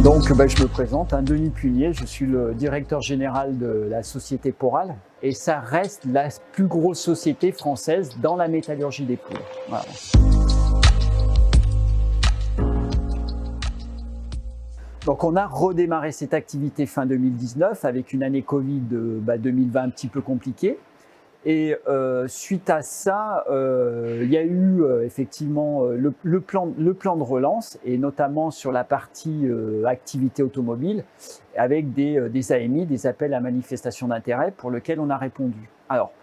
Donc je me présente, Denis Punier, je suis le directeur général de la société Poral et ça reste la plus grosse société française dans la métallurgie des poudres. Voilà. Donc on a redémarré cette activité fin 2019 avec une année Covid 2020 un petit peu compliquée. Et suite à ça, il y a eu effectivement le plan de relance, et notamment sur la partie activité automobile, avec des AMI, des appels à manifestation d'intérêt, pour lesquels on a répondu. Alors,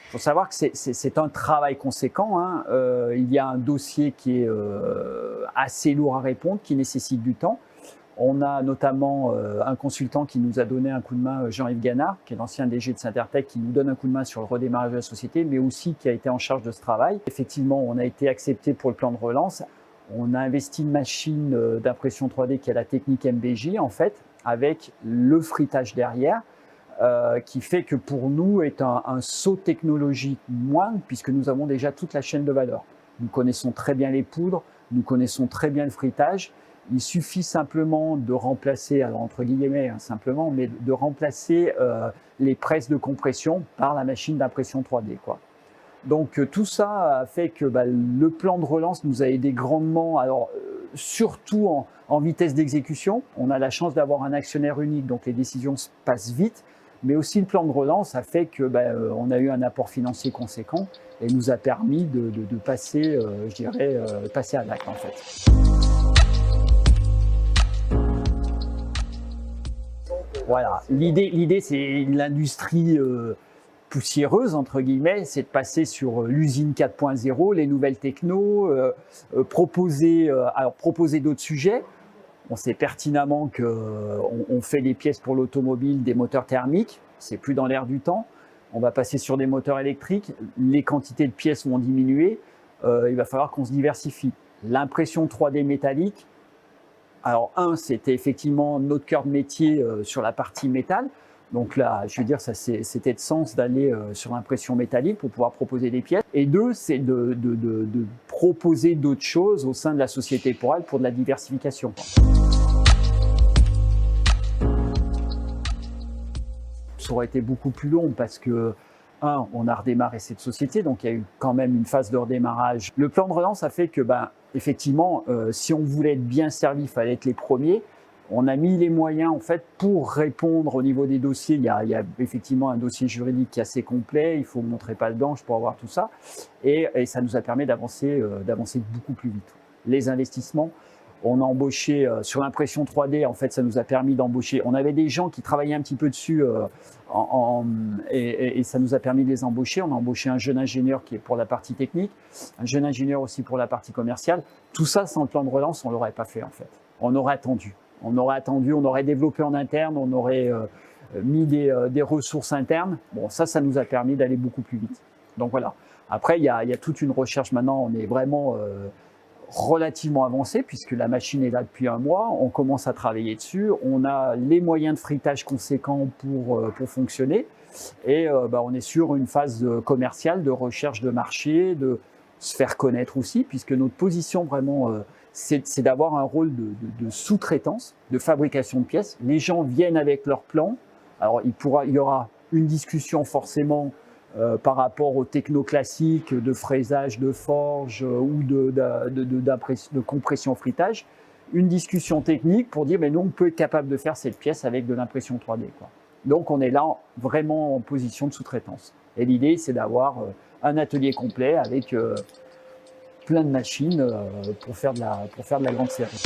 il faut savoir que c'est un travail conséquent, hein. Il y a un dossier qui est assez lourd à répondre, qui nécessite du temps. On a notamment un consultant qui nous a donné un coup de main, Jean-Yves Ganard, qui est l'ancien DG de Sintertech, qui nous donne un coup de main sur le redémarrage de la société, mais aussi qui a été en charge de ce travail. Effectivement, on a été accepté pour le plan de relance. On a investi une machine d'impression 3D qui est la technique MBJ, en fait, avec le frittage derrière, qui fait que pour nous est un saut technologique moindre, puisque nous avons déjà toute la chaîne de valeur. Nous connaissons très bien les poudres, nous connaissons très bien le frittage. Il suffit simplement de remplacer, alors entre guillemets simplement, mais de remplacer les presses de compression par la machine d'impression 3D, quoi. Donc tout ça a fait que le plan de relance nous a aidé grandement, alors surtout en vitesse d'exécution. On a la chance d'avoir un actionnaire unique, donc les décisions se passent vite, mais aussi le plan de relance a fait que on a eu un apport financier conséquent et nous a permis de passer, je dirais, passer à l'acte en fait. Voilà, l'idée c'est l'industrie poussiéreuse, entre guillemets, c'est de passer sur l'usine 4.0, les nouvelles technos, proposer d'autres sujets. On sait pertinemment qu'on fait des pièces pour l'automobile, des moteurs thermiques, c'est plus dans l'air du temps. On va passer sur des moteurs électriques, les quantités de pièces vont diminuer, il va falloir qu'on se diversifie. L'impression 3D métallique, alors c'était effectivement notre cœur de métier sur la partie métal. Donc là, je veux dire, c'était de sens d'aller sur l'impression métallique pour pouvoir proposer des pièces. Et deux, c'est de proposer d'autres choses au sein de la société Poral pour de la diversification. Ça aurait été beaucoup plus long parce que, on a redémarré cette société, donc il y a eu quand même une phase de redémarrage. Le plan de relance a fait que, effectivement, si on voulait être bien servi, il fallait être les premiers. On a mis les moyens en fait pour répondre au niveau des dossiers. Il y a effectivement un dossier juridique qui est assez complet. Il faut montrer patte blanche pour avoir tout ça, et ça nous a permis d'avancer beaucoup plus vite. Les investissements. On a embauché sur l'impression 3D, en fait, ça nous a permis d'embaucher. On avait des gens qui travaillaient un petit peu dessus et ça nous a permis de les embaucher. On a embauché un jeune ingénieur qui est pour la partie technique, un jeune ingénieur aussi pour la partie commerciale. Tout ça, sans le plan de relance, on ne l'aurait pas fait, en fait. On aurait attendu, on aurait développé en interne, on aurait mis des ressources internes. Bon, ça nous a permis d'aller beaucoup plus vite. Donc voilà. Après, il y a toute une recherche maintenant. On est vraiment relativement avancé puisque la machine est là depuis un mois, on commence à travailler dessus, on a les moyens de frittage conséquents pour fonctionner et on est sur une phase commerciale de recherche de marché, de se faire connaître aussi puisque notre position vraiment c'est d'avoir un rôle de sous-traitance, de fabrication de pièces. Les gens viennent avec leur plan, alors il y aura une discussion forcément par rapport aux techno classiques de fraisage, de forge ou de compression frittage, une discussion technique pour dire mais nous on peut être capable de faire cette pièce avec de l'impression 3D, quoi. Donc on est là vraiment en position de sous-traitance. Et l'idée c'est d'avoir un atelier complet avec plein de machines pour faire de la grande série.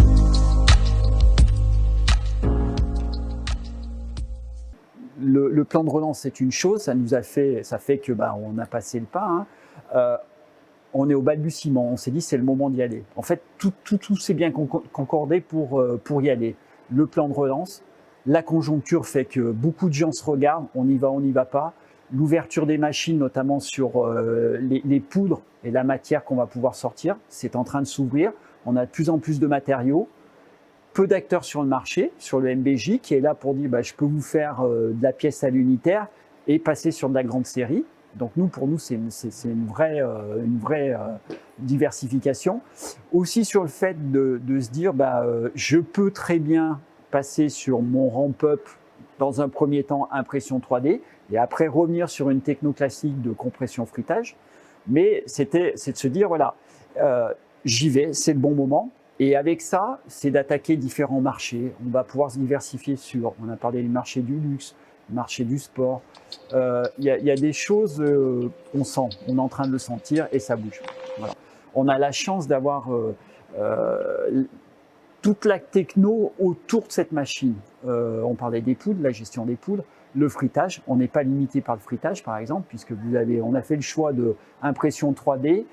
Le plan de relance, c'est une chose, ça fait que on a passé le pas. On est au balbutiement, on s'est dit c'est le moment d'y aller. En fait, tout s'est bien concordé pour y aller. Le plan de relance, la conjoncture fait que beaucoup de gens se regardent, on y va pas. L'ouverture des machines, notamment sur les poudres et la matière qu'on va pouvoir sortir, c'est en train de s'ouvrir. On a de plus en plus de matériaux. Peu d'acteurs sur le marché, sur le MBJ, qui est là pour dire je peux vous faire de la pièce à l'unitaire et passer sur de la grande série. Donc pour nous, c'est une vraie diversification. Aussi sur le fait de se dire je peux très bien passer sur mon ramp-up, dans un premier temps impression 3D, et après revenir sur une techno classique de compression fruitage. Mais c'est de se dire, voilà, j'y vais, c'est le bon moment. Et avec ça, c'est d'attaquer différents marchés. On va pouvoir se diversifier sur, on a parlé du marché du luxe, du marché du sport. Il y a des choses qu'on sent, on est en train de le sentir et ça bouge. Voilà. On a la chance d'avoir toute la techno autour de cette machine. On parlait des poudres, la gestion des poudres, le fruitage. On n'est pas limité par le fruitage, par exemple, puisque on a fait le choix de impression 3D,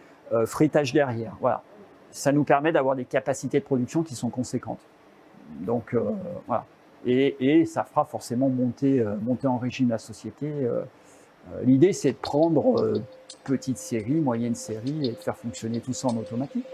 fruitage derrière. Voilà. Ça nous permet d'avoir des capacités de production qui sont conséquentes. Donc, voilà. Et ça fera forcément monter en régime la société. L'idée, c'est de prendre petite série, moyenne série et de faire fonctionner tout ça en automatique.